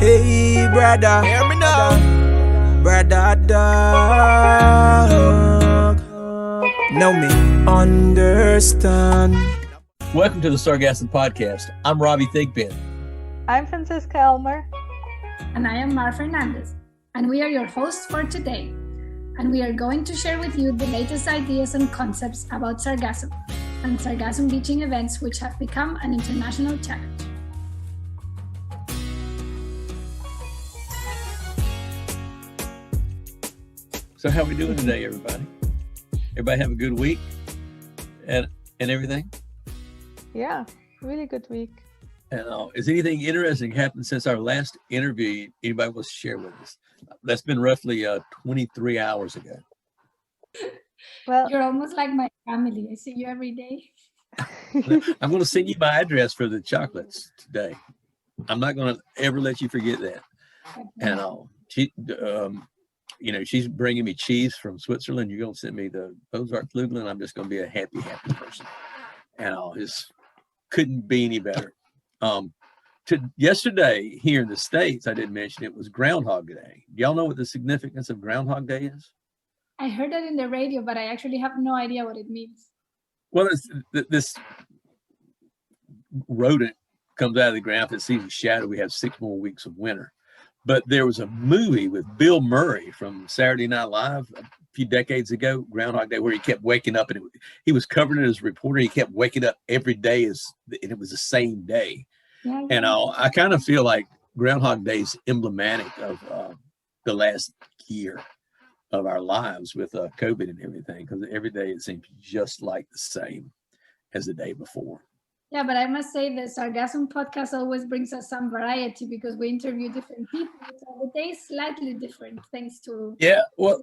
Hey, brother, hear me now. Brother dog, know me, understand. Welcome to the Sargassum Podcast. I'm Robbie Thigpen. I'm Francisca Elmer. And I am Mar Fernandez. And we are your hosts for today. And we are going to share with you the latest ideas and concepts about sargassum and sargassum beaching events which have become an international challenge. So how are we doing today, everybody? Everybody have a good week and everything? Yeah, really good week. And is anything interesting happened since our last interview anybody wants to share with us? That's been roughly 23 hours ago. Well, you're almost like my family. I see you every day. I'm going to send you my address for the chocolates today. I'm not going to ever let you forget that. And she's bringing me cheese from Switzerland. You're going to send me the Ozark Flugel. I'm just going to be a happy person. And it couldn't be any better. Yesterday here in the States, I didn't mention it was Groundhog Day. Do y'all know what the significance of Groundhog Day is? I heard that in the radio, but I actually have no idea what it means. Well, this rodent comes out of the ground. If it sees a shadow, we have 6 more weeks of winter. But there was a movie with Bill Murray from Saturday Night Live a few decades ago, Groundhog Day, where he kept waking up, and he was covering it as a reporter. He kept waking up every day, and it was the same day. Yeah. And I kind of feel like Groundhog Day is emblematic of the last year of our lives with COVID and everything, because every day it seems just like the same as the day before. Yeah, but I must say the Sargassum podcast always brings us some variety because we interview different people. So the day is slightly different thanks to... Yeah, well,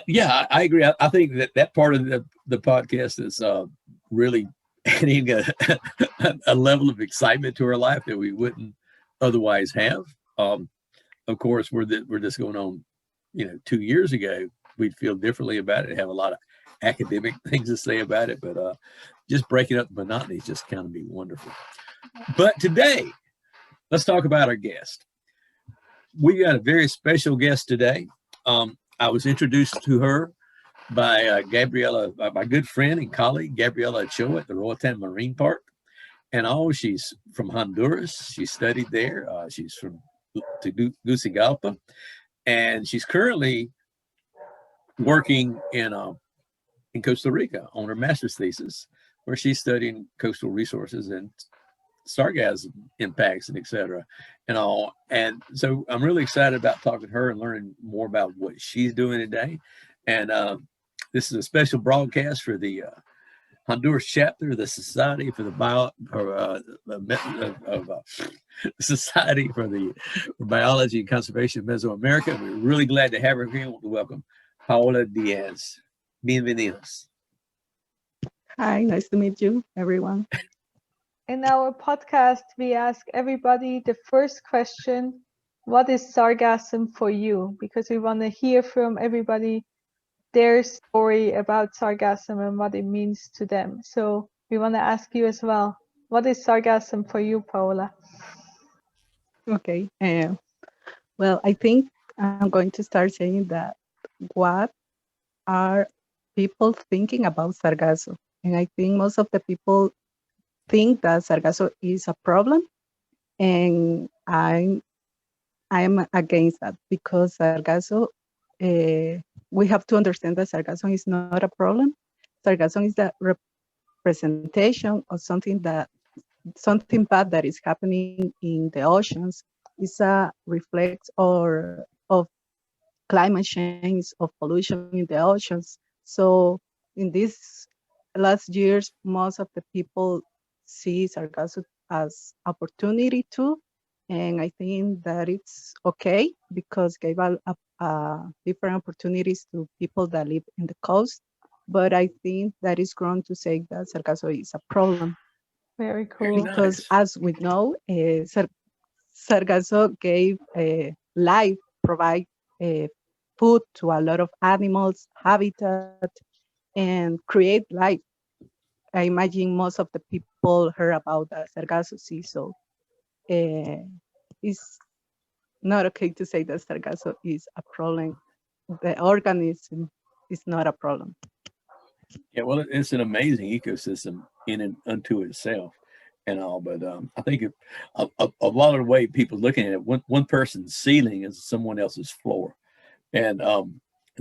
yeah, I agree. I think that part of the podcast is really adding a level of excitement to our life that we wouldn't otherwise have. Of course, we're just going on, 2 years ago, we'd feel differently about it, have a lot of academic things to say about it, but just breaking up the monotony just kind of be wonderful. But today, let's talk about our guest. We got a very special guest today. I was introduced to her by Gabriela, my good friend and colleague, Gabriela Ochoa at the Roatan Marine Park. And she's from Honduras. She studied there. She's from Tegucigalpa. And she's currently working in Costa Rica on her master's thesis, where she's studying coastal resources and sargassum impacts and et cetera and all. And so I'm really excited about talking to her and learning more about what she's doing today. And this is a special broadcast for the Honduras chapter of the Society for the Society for the Biology and Conservation of Mesoamerica. We're really glad to have her here. I want to welcome Paola Diaz. Bienvenidos. Hi, nice to meet you, everyone. In our podcast, we ask everybody the first question: what is sargassum for you? Because we want to hear from everybody their story about sargassum and what it means to them. So we want to ask you as well, what is sargassum for you, Paola? Okay. Well, I think I'm going to start saying that what are people thinking about sargasso? And I think most of the people think that sargasso is a problem, and I'm against that, because sargasso, we have to understand that sargasso is not a problem. Sargasso is the representation of something bad that is happening in the oceans. It's a reflex of climate change, of pollution in the oceans. So in these last years, most of the people see sargasso as opportunity too. And I think that it's okay, because it gave different opportunities to people that live in the coast. But I think that it's wrong to say that sargasso is a problem. Very cool. Because as we know, sargasso gave life, provide food to a lot of animals, habitat, and create life. I imagine most of the people heard about the Sargasso Sea, so it's not okay to say that Sargasso is a problem. The organism is not a problem. Yeah, well, it's an amazing ecosystem in and unto itself and all, but I think a lot of the way people looking at it, one person's ceiling is someone else's floor, and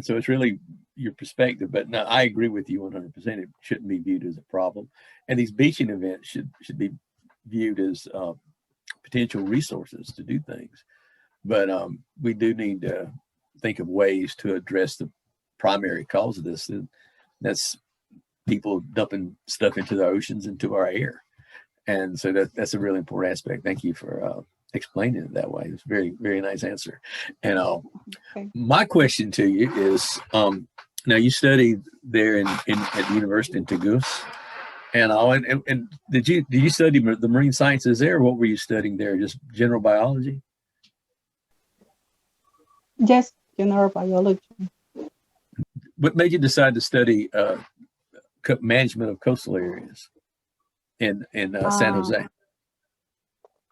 so it's really your perspective. But no, I agree with you 100%. It shouldn't be viewed as a problem, and these beaching events should be viewed as potential resources to do things. But we do need to think of ways to address the primary cause of this. And that's people dumping stuff into the oceans, into our air. And so that's a really important aspect. Thank you for explaining it that way. It's a very, very nice answer. And Okay. my question to you is, now you studied there at the university in Tegus, and did you study the marine sciences there? Or what were you studying there? Just general biology? Yes, general biology. What made you decide to study management of coastal areas in San Jose?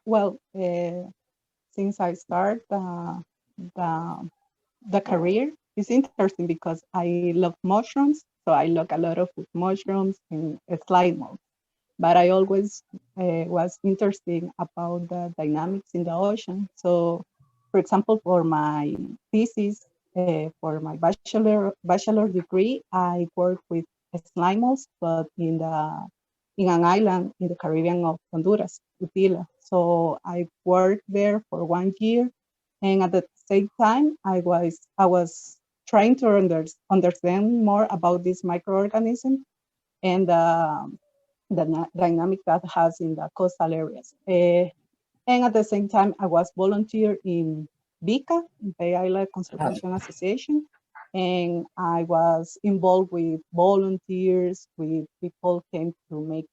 Well, since I started the career, it's interesting because I love mushrooms, so I look a lot of mushrooms and slide molds. But I always was interested about the dynamics in the ocean. So, for example, for my thesis, for my bachelor degree, I worked with slime molds, but in an island in the Caribbean of Honduras, Utila. So I worked there for 1 year, and at the same time, I was trying to understand more about this microorganism and the dynamic that has in the coastal areas. And at the same time, I was volunteer in BICA, Bay Island Conservation Association, and I was involved with volunteers, with people came to make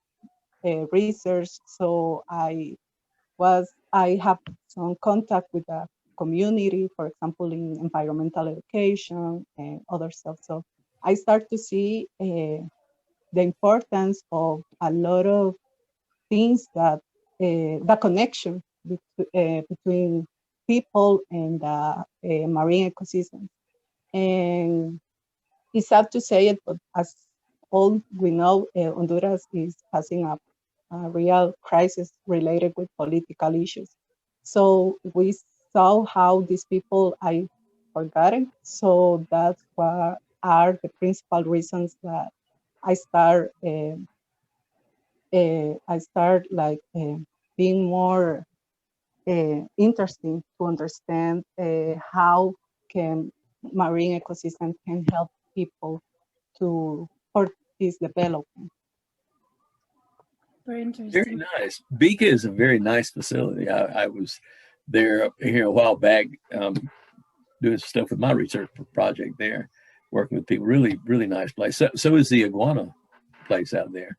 research. So I have some contact with the community, for example, in environmental education and other stuff. So I start to see the importance of a lot of things that the connection between people and the marine ecosystem. And it's sad to say it, but as all we know, Honduras is passing a real crisis related with political issues. So we saw how these people I forgotten. So that's what are the principal reasons that I start being more interesting to understand how can marine ecosystem can help people for this development. Very Very interesting. nice. Beacon is a very nice facility. I was there here a while back doing some stuff with my research project there, working with people. Really, really nice place. So is the iguana place out there.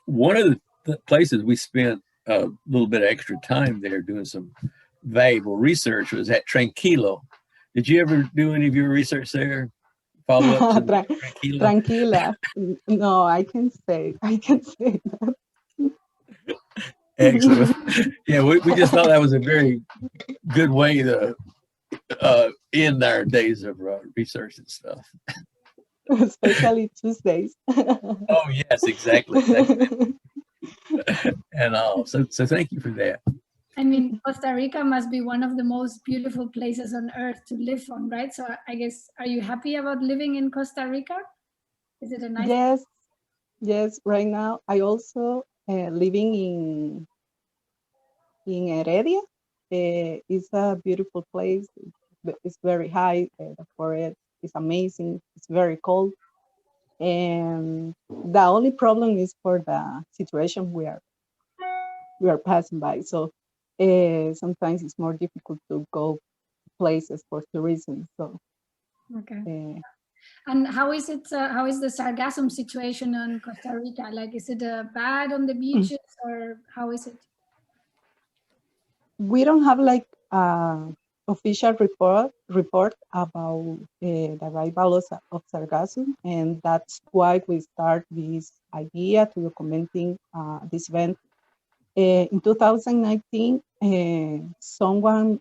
One of the places we spent a little bit of extra time there doing some valuable research was at Tranquilo. Did you ever do any of your research there? Follow up to Tranquilo? Tranquila. No, I can say that. Excellent. Yeah, we just thought that was a very good way to end our days of research and stuff. Especially Tuesdays. Oh yes, exactly. And so thank you for that. I mean, Costa Rica must be one of the most beautiful places on earth to live on, right? So I guess, are you happy about living in Costa Rica? Is it a nice? Yes. Right now, I also living in Heredia. It's a beautiful place. It's very high. The forest is amazing. It's very cold, and the only problem is for the situation we are passing by. So sometimes it's more difficult to go places for tourism. So Okay. And how is it? How is the sargassum situation in Costa Rica? Like, is it bad on the beaches, or how is it? We don't have like official report about the arrival of sargassum, and that's why we start this idea to documenting this event. In 2019, someone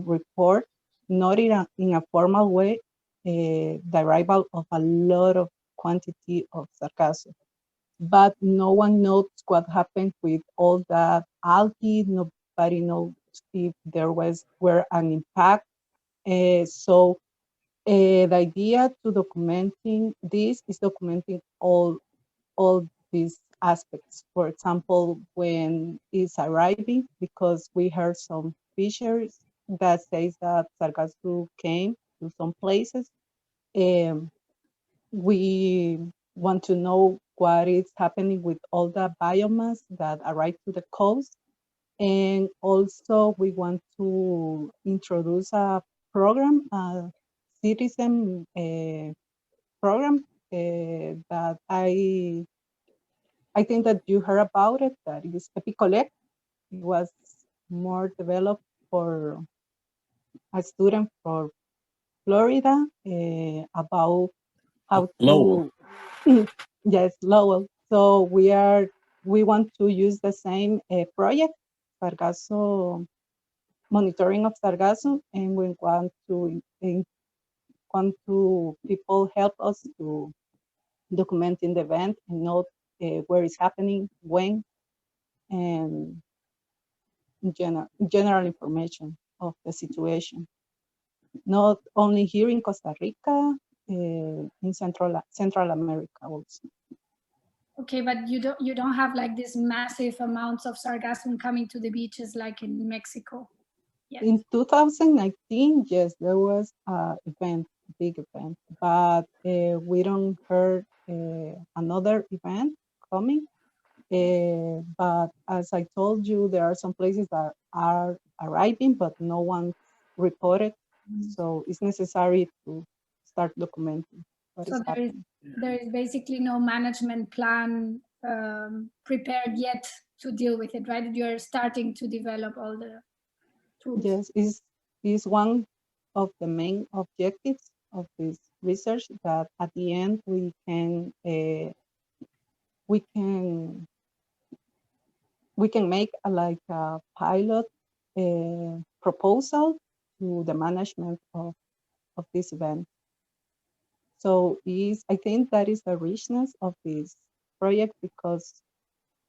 report, not in a formal way, the arrival of a lot of quantity of sargassum. But no one knows what happened with all that algae. Nobody knows if there were an impact. So the idea to documenting this is documenting all these aspects. For example, when it's arriving, because we heard some fisheries that says that sargassum came to some places. We want to know what is happening with all the biomass that arrive to the coast. And also we want to introduce a program, a citizen program that I think that you heard about it, that is EpiCollect. It was more developed for a student from Florida about how Lowell. to, yes, Lowell. So we want to use the same project, Sargasso, monitoring of Sargasso, and we want to people help us to documenting the event and know where it's happening, when, and general information of the situation. Not only here in Costa Rica, in Central America also. Okay, but you don't have like this massive amounts of sargassum coming to the beaches like in Mexico. Yes. In 2019, yes, there was a big event, but we don't heard another event coming. But as I told you, there are some places that are arriving, but no one reported. So it's necessary to start documenting what is happening. There is basically no management plan prepared yet to deal with it, right? You're starting to develop all the tools. Yes, is one of the main objectives of this research, that at the end we can make like a pilot proposal to the management of this event. So I think that is the richness of this project, because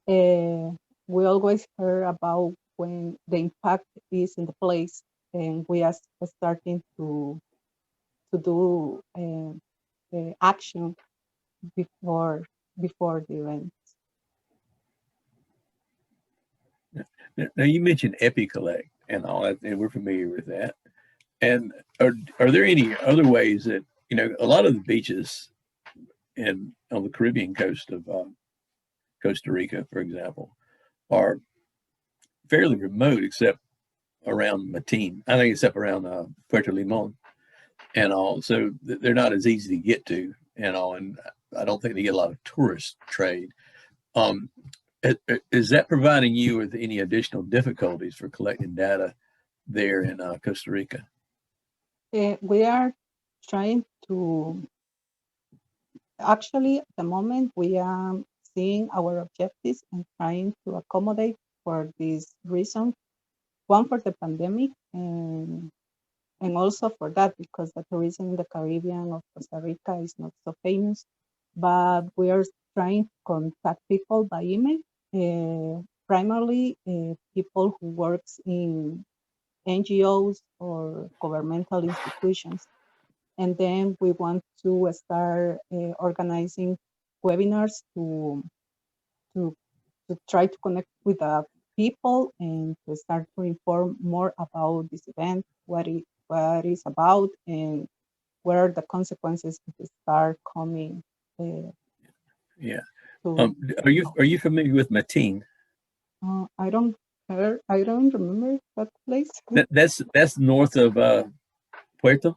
we always hear about when the impact is in the place, and we are starting to do action before the event. Now you mentioned EpiCollect and all that, and we're familiar with that. And are there any other ways that, you know, a lot of the beaches on the Caribbean coast of Costa Rica, for example, are fairly remote, except around Matin. I think except around Puerto Limon and all. So they're not as easy to get to and all. And I don't think they get a lot of tourist trade. Is that providing you with any additional difficulties for collecting data there in Costa Rica? We are trying to, actually, at the moment, we are seeing our objectives and trying to accommodate for this reason. One, for the pandemic, and also for that, because the tourism in the Caribbean of Costa Rica is not so famous. But we are trying to contact people by email, primarily people who works in NGOs or governmental institutions. And then we want to start organizing webinars to try to connect with the people and to start to inform more about this event, what it is about, and what are the consequences if it start coming. Yeah. Are you familiar with Matin? I don't remember that place. That's north of Puerto,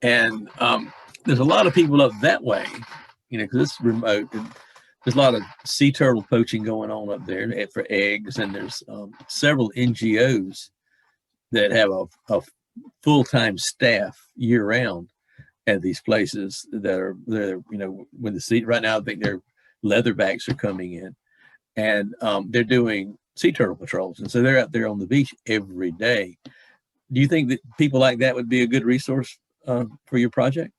and there's a lot of people up that way, you know, because it's remote. And there's a lot of sea turtle poaching going on up there for eggs, and there's several NGOs that have a full-time staff year-round at these places that are there. You know, when the sea right now, I think their leatherbacks are coming in, and they're doing sea turtle patrols, and so they're out there on the beach every day. Do you think that people like that would be a good resource for your project?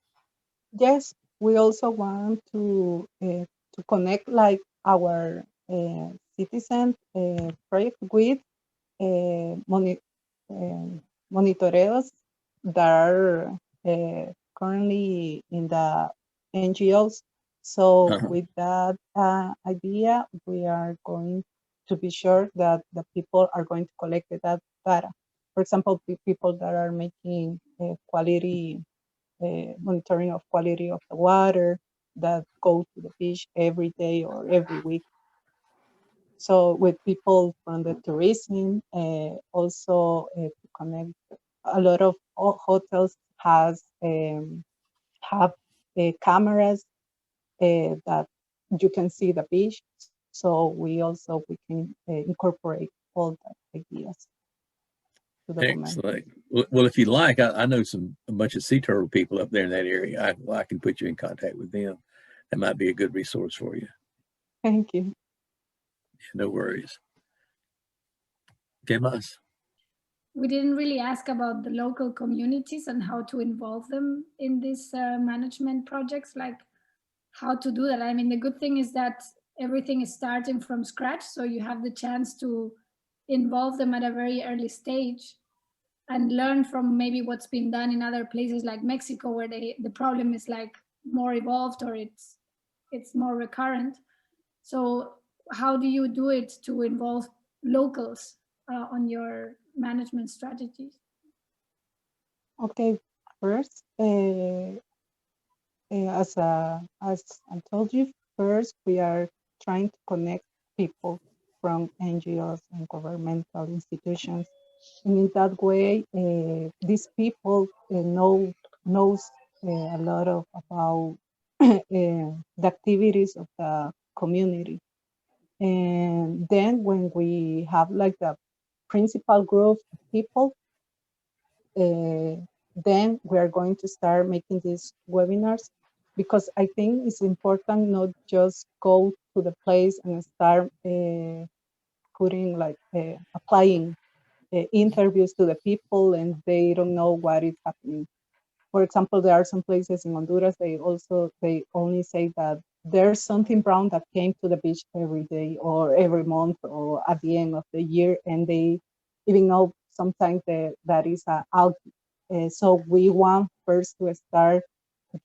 Yes, we also want to connect like our citizen project with monitoreos that are currently in the NGOs. So Uh-huh. with that idea, we are going to be sure that the people are going to collect that data. For example, people that are making quality monitoring of quality of the water, that go to the beach every day or every week. So with people from the tourism, also to connect, a lot of hotels have cameras that you can see the beach. So we can incorporate all the ideas to the document. Excellent. Well, if you like, I know a bunch of sea turtle people up there in that area. I can put you in contact with them. That might be a good resource for you. Thank you. No worries. ¿Qué más? We didn't really ask about the local communities and how to involve them in these management projects, like how to do that. I mean, the good thing is that everything is starting from scratch, so you have the chance to involve them at a very early stage and learn from maybe what's been done in other places like Mexico, where the problem is like more evolved or it's more recurrent. So how do you do it to involve locals on your management strategies? Okay, first, as I told you, first we are trying to connect people from NGOs and governmental institutions, and in that way, these people knows a lot about the activities of the community. And then when we have like the principal group of people, then we are going to start making these webinars, because I think it's important not just go to the place and start putting like applying interviews to the people and they don't know what is happening. For example, there are some places in Honduras, they only say that there's something brown that came to the beach every day or every month or at the end of the year, and they even know sometimes that is out. So we want first to start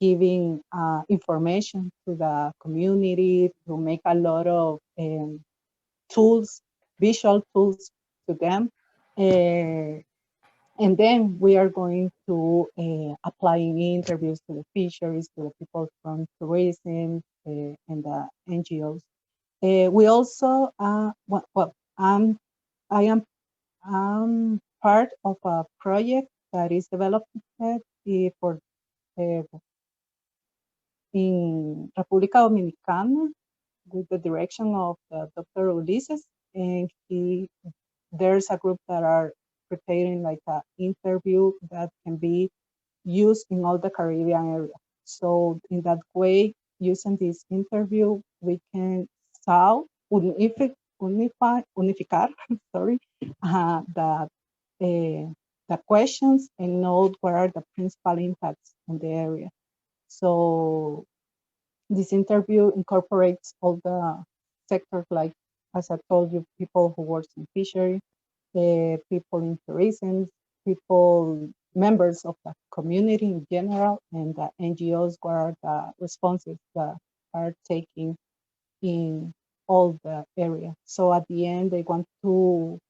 giving information to the community, to make a lot of tools, visual tools to them. And then we are going to applying interviews to the fisheries, to the people from tourism and the NGOs. We also, I am part of a project that is developed for in República Dominicana with the direction of Dr. Ulises, and there's a group that are preparing like an interview that can be used in all the Caribbean area. So in that way, using this interview, we can solve, unificar, sorry, the questions and know what are the principal impacts in the area. So this interview incorporates all the sectors, like, as I told you, people who work in fishery, people in tourism, people, members of the community in general, and the NGOs, what are the responses that are taking in all the area. So at the end, they want to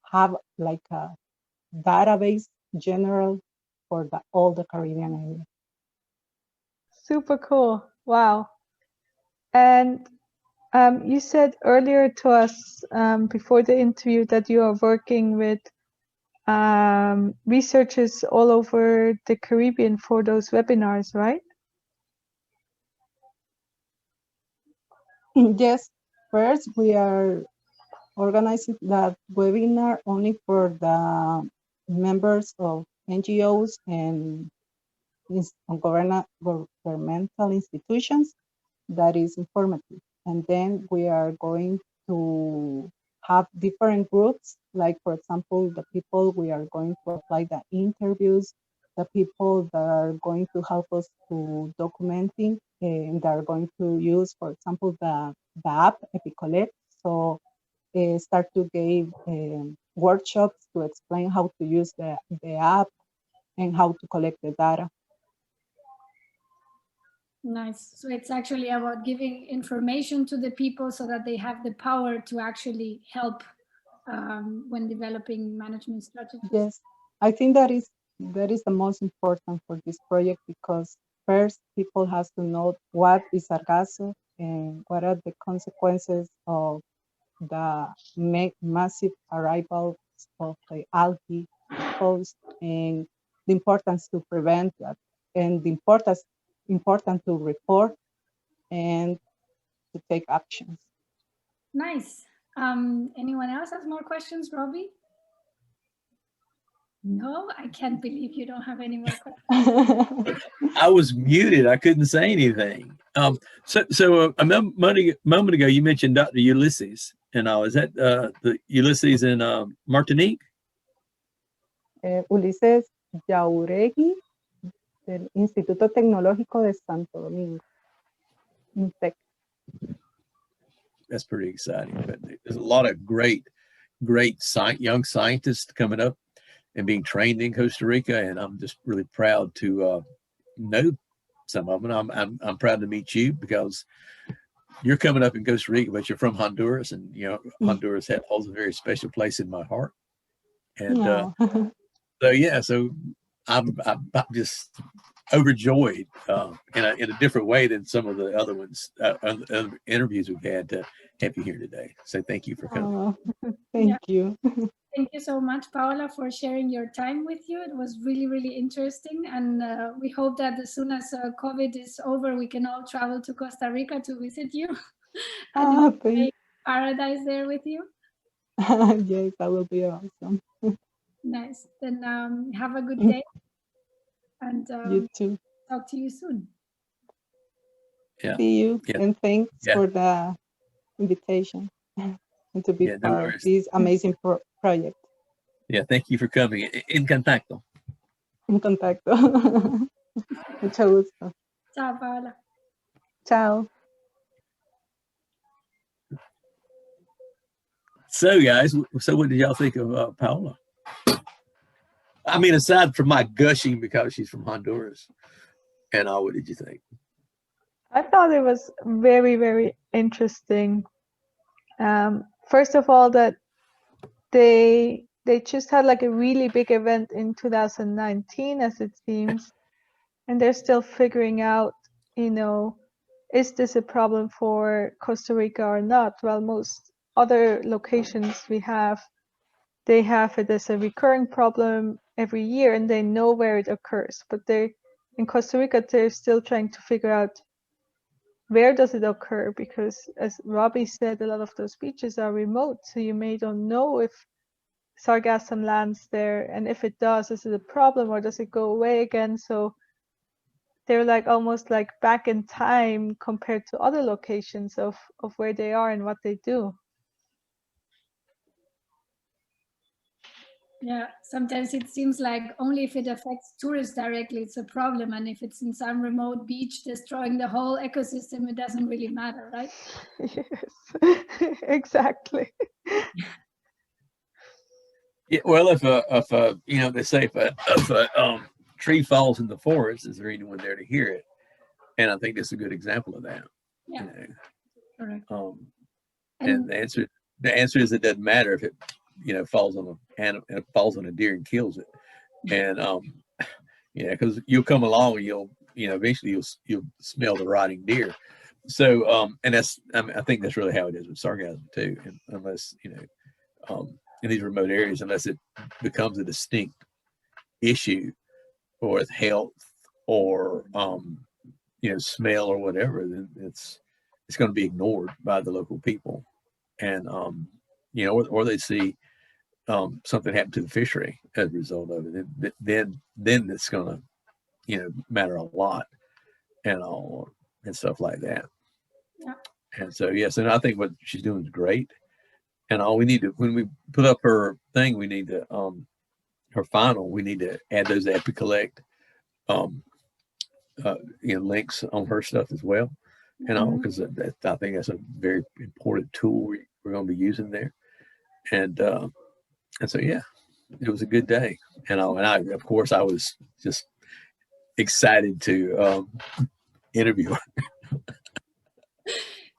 have like a database general for all the Caribbean area. Super cool. Wow. And you said earlier to us before the interview that you are working with researchers all over the Caribbean for those webinars, right? Yes, first we are organizing that webinar only for the members of NGOs and governmental institutions. That is informative. And then we are going to have different groups, like for example, the people we are going to apply the interviews, the people that are going to help us to documenting, and that are going to use, for example, the app Epicollect. So start to give workshops to explain how to use the app and how to collect the data. Nice. So it's actually about giving information to the people so that they have the power to actually help when developing management strategies. Yes, I think that is the most important for this project, because first people has to know what is sargasso and what are the consequences of the massive arrival of the algae host, and the importance to prevent that, and the important to report and to take actions. Nice. Anyone else has more questions, Robbie? No, I can't believe you don't have any more questions. I was muted. I couldn't say anything. So a moment ago, you mentioned Dr. Ulysses and all. Is that the Ulysses in Martinique? Ulises Jauregui del Instituto Tecnológico de Santo Domingo. INTEC. That's pretty exciting. But there's a lot of great young scientists coming up and being trained in Costa Rica, and I'm just really proud to know some of them. I'm proud to meet you, because you're coming up in Costa Rica, but you're from Honduras, and Honduras holds a very special place in my heart. And so I'm just overjoyed in a different way than some of the other ones, other interviews we've had, to have you here today. So thank you for coming. Thank you. Thank you so much, Paola, for sharing your time with you. It was really, really interesting. And we hope that as soon as COVID is over, we can all travel to Costa Rica to visit you. Paradise there with you. Yes, that will be awesome. Nice. Then have a good day. And you too. Talk to you soon. Yeah. See you. Yeah. And thanks for the invitation and to be part of this amazing project. Yeah, thank you for coming. En contacto. En contacto. Mucho gusto. Ciao, Paola. Ciao. So, guys, what did y'all think of Paola? I mean, aside from my gushing because she's from Honduras, and all, what did you think? I thought it was very, very interesting. First of all, that they just had like a really big event in 2019, as it seems, and they're still figuring out, is this a problem for Costa Rica or not? Well, most other locations they have it as a recurring problem every year, and they know where it occurs. But in Costa Rica, they're still trying to figure out where does it occur, because as Robbie said, a lot of those beaches are remote, so you may don't know if sargassum lands there, and if it does, is it a problem or does it go away again? So they're like almost like back in time compared to other locations of where they are and what they do. Yeah, sometimes it seems like only if it affects tourists directly, it's a problem. And if it's in some remote beach destroying the whole ecosystem, it doesn't really matter, right? Yes, exactly. Yeah, well, if they say if a tree falls in the forest, is there anyone there to hear it? And I think that's a good example of that. Yeah. Correct. And the answer is it doesn't matter if it falls on a deer and kills it, and because you'll come along and you'll eventually you'll smell the rotting deer. So and I think that's really how it is with sargassum too. And unless in these remote areas, unless it becomes a distinct issue or with health or smell or whatever, then it's going to be ignored by the local people, and or they see something happen to the fishery as a result of it, then it's going to matter a lot, and stuff like that. Yeah. And so yes, and I think what she's doing is great. And all we need to, when we put up her thing, we need to, her final, we need to add those EpiCollect, links on her stuff as well. And all, because I think that's a very important tool we're going to be using there. And so, yeah, it was a good day. And I, of course, I was just excited to interview her.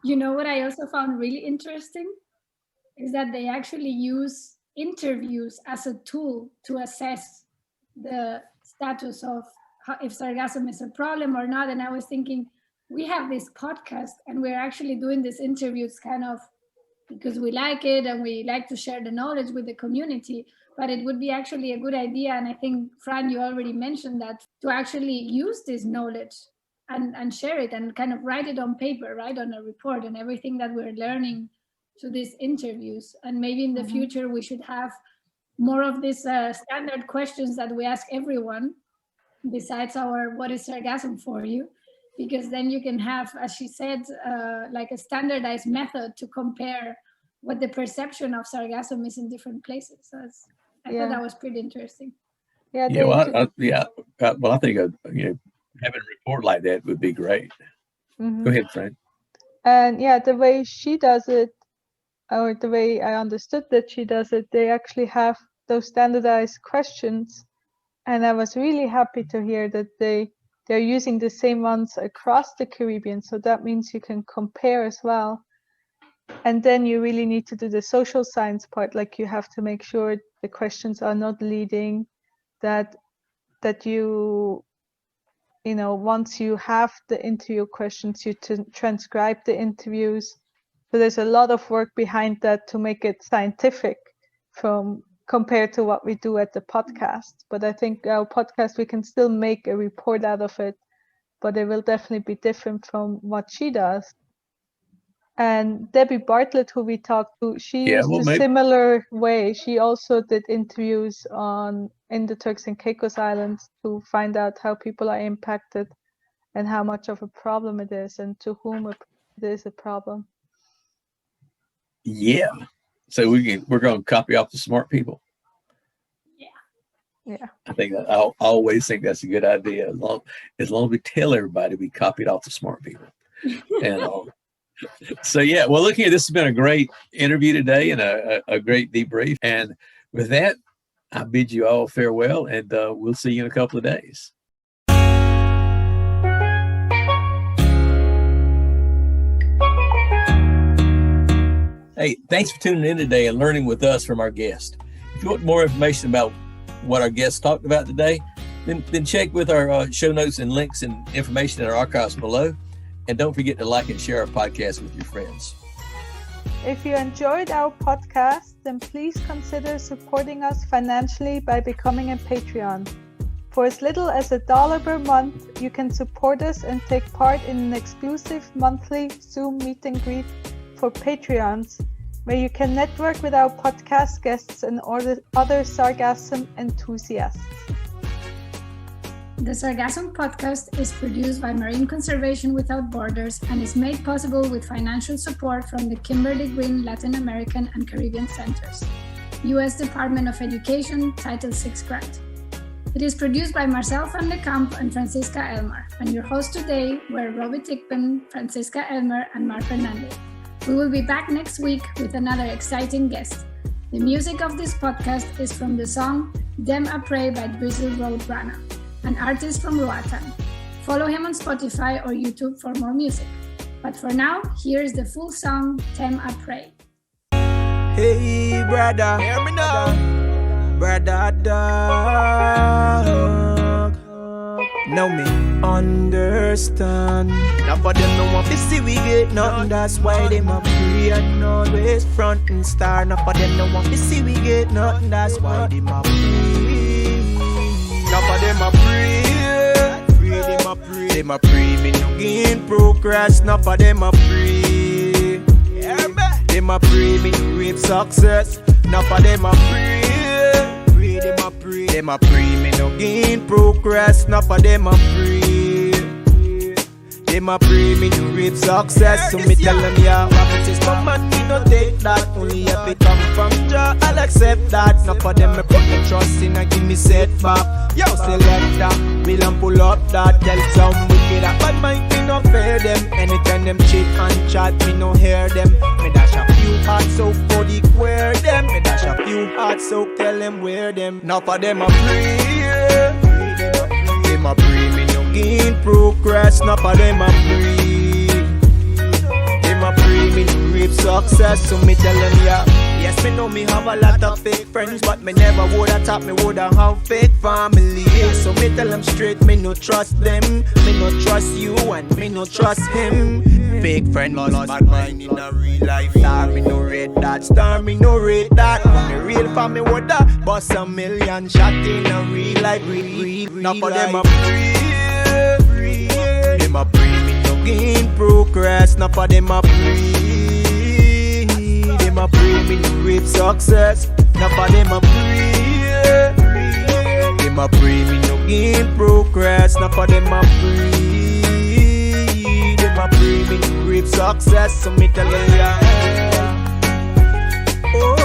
You know what I also found really interesting is that they actually use interviews as a tool to assess the status of if sargassum is a problem or not. And I was thinking, we have this podcast and we're actually doing these interviews kind of because we like it and we like to share the knowledge with the community, but it would be actually a good idea. And I think, Fran, you already mentioned that, to actually use this knowledge and share it and kind of write it on paper, right, on a report, and everything that we're learning through these interviews. And maybe in the future we should have more of these standard questions that we ask everyone besides our what is sargassum for you, because then you can have, as she said, like a standardized method to compare what the perception of sargassum is in different places. So I thought that was pretty interesting. Yeah. Well, I think having a report like that would be great. Go ahead, Fran. And yeah, the way she does it, or the way I understood that she does it, they actually have those standardized questions. And I was really happy to hear that they're using the same ones across the Caribbean. So that means you can compare as well. And then you really need to do the social science part. Like, you have to make sure the questions are not leading, that you once you have the interview questions, you transcribe the interviews. So there's a lot of work behind that to make it scientific compared to what we do at the podcast. But I think our podcast, we can still make a report out of it, but it will definitely be different from what she does. And Debbie Bartlett, who we talked to, she used a similar way. She also did interviews in the Turks and Caicos Islands to find out how people are impacted and how much of a problem it is and to whom it is a problem. Yeah. So we're going to copy off the smart people. Yeah. I think I always think that's a good idea. As long as we tell everybody we copied off the smart people. And so, yeah, well, looking at this has been a great interview today and a great debrief. And with that, I bid you all farewell, and we'll see you in a couple of days. Hey, thanks for tuning in today and learning with us from our guest. If you want more information about what our guests talked about today, then check with our show notes and links and information in our archives below. And don't forget to like and share our podcast with your friends. If you enjoyed our podcast, then please consider supporting us financially by becoming a Patreon. For as little as $1 per month, you can support us and take part in an exclusive monthly Zoom meet and greet for Patreons, where you can network with our podcast guests and other sargassum enthusiasts. The Sargassum Podcast is produced by Marine Conservation Without Borders and is made possible with financial support from the Kimberly Green Latin American and Caribbean Centers, U.S. Department of Education Title VI grant. It is produced by Marcel van de Kamp and Francisca Elmer, and your hosts today were Robbie Tickpen, Francisca Elmer, and Mar Fernandez. We will be back next week with another exciting guest. The music of this podcast is from the song Dem Après by Drizzle Road Rana, an artist from Roatan. Follow him on Spotify or YouTube for more music. But for now, here's the full song, Dem Après. Hey, brother, hear me now. Brother dog. Now me understand. Now for them no want to see we get nothing. That's why them a pray and always front and star. Now for them no want to see we get nothing. That's why them a pray. Now for them a pray. Them a pray, me no gain progress. Now for them a pray. Them a pray, me no reap success. Now for them a pray. Them a pray, me no gain progress. Now for them a pray. Them a pray me to reap success. So me tell them, yeah, promises from man, me no take that. Only if it come from Jah, I'll accept that. Not for them, me put my trust in and give me setback. Yo, select that, will and pull up that. Tell some wicked that bad mind, me no fear them. Anytime them cheat and chat, me no hear them. Me dash a few hearts so for the queer them. Me dash a few hearts so tell them where them. Not for them a pray. Them a pray me no gain progress. Not for them a pray. Them a pray me no reap success. So me tell them, yeah. Yes, me know me have a lot of fake friends, but me never woulda thought me woulda have fake family. So me tell them straight, me no trust them. Me no trust you and me no trust him. Fake friend lost bad mind in a real life. Star me no rate that, star me no rate that. Me real for me woulda bust a million shot in a real life. Now for them a pray. Them a pray me no gain progress. Now for them a pray. Them a pray me to reap success. Now for them a pray. Them a pray me no gain progress. Now for them a pray. Them a pray me to reap success. So me tell them, yeah. Oh,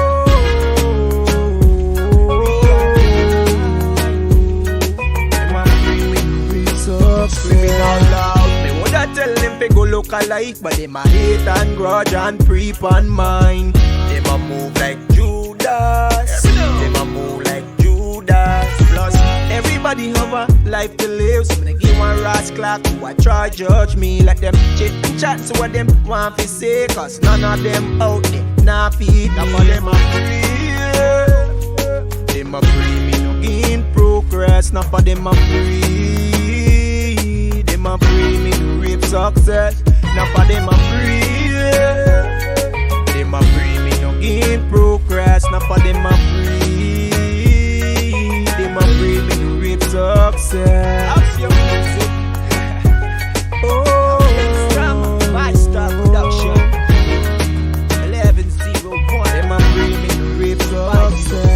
them a pray me to reap success. Screaming out loud. Me woulda tell them fi go look alike, but them a hate and grudge and creep on mine. Them a move like Judas. Them a move like Judas. Plus, everybody have a life to live. So when I give one rascal who a try judge me, let them chit and chat. So what them want to say, cause none of them out there nah feed me. Now for them a pray. Them a pray me no gain progress. Now for them a pray. Them a pray me no reap success. Now for them a pray. Them a pray me no gain progress. Now for them a pray. Them a pray me no reap success. How's your music? Oh, five-star production. 1101. Them a pray me no reap success.